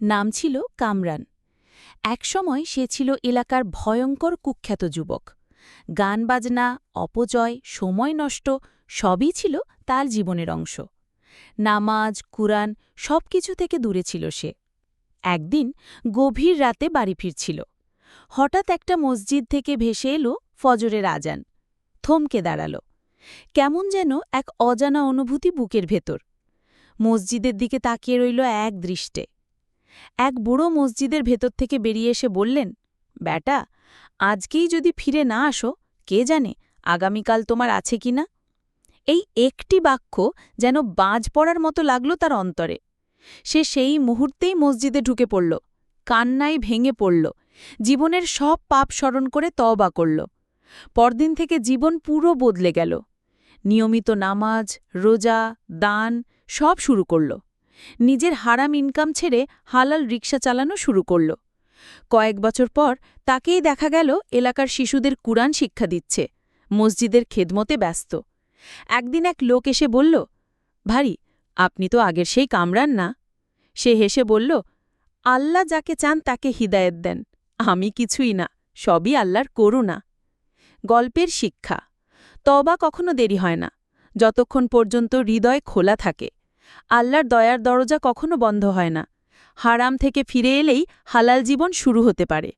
নাম ছিল কামরান। একসময় সে ছিল এলাকার ভয়ঙ্কর কুখ্যাত যুবক। গান বাজনা, অপচয়, সময় নষ্ট সবই ছিল তার জীবনের অংশ। নামাজ, কুরআন সবকিছু থেকে দূরে ছিল সে। একদিন গভীর রাতে বাড়ি ফিরছিল। হঠাৎ একটা মসজিদ থেকে ভেসে এলো ফজরের আজান। থমকে দাঁড়াল। কেমন যেন এক অজানা অনুভূতি বুকের ভেতর। মসজিদের দিকে তাকিয়ে রইল এক দৃষ্টে। এক বুড়ো মসজিদের ভেতর থেকে বেরিয়ে এসে বললেন, ব্যাটা, আজকেই যদি ফিরে না আসো, কে জানে আগামীকাল তোমার আছে কি না। এই একটি বাক্য যেন বাজ পড়ার মতো লাগল তার অন্তরে। সে সেই মুহূর্তেই মসজিদে ঢুকে পড়ল, কান্নায় ভেঙে পড়ল, জীবনের সব পাপ স্মরণ করে তওবা করল। পরদিন থেকে জীবন পুরো বদলে গেল। নিয়মিত নামাজ, রোজা, দান সব শুরু করল। নিজের হারাম ইনকাম ছেড়ে হালাল রিকশা চালানো শুরু করল। কয়েক বছর পর তাকেই দেখা গেল এলাকার শিশুদের কুরআন শিক্ষা দিচ্ছে, মসজিদের খেদমতে ব্যস্ত। একদিন এক লোক এসে বলল, ভারী, আপনি তো আগের সেই কামরান না? সে হেসে বলল, আল্লাহ যাকে চান তাকে হিদায়েত দেন, আমি কিছুই না, সবই আল্লাহর করুণা। গল্পের শিক্ষা: তওবা কখনো দেরি হয় না, যতক্ষণ পর্যন্ত হৃদয় খোলা থাকে। আল্লাহর দয়ার দরজা কখনো বন্ধ হয় না। হারাম থেকে ফিরে এলেই হালাল জীবন শুরু হতে পারে।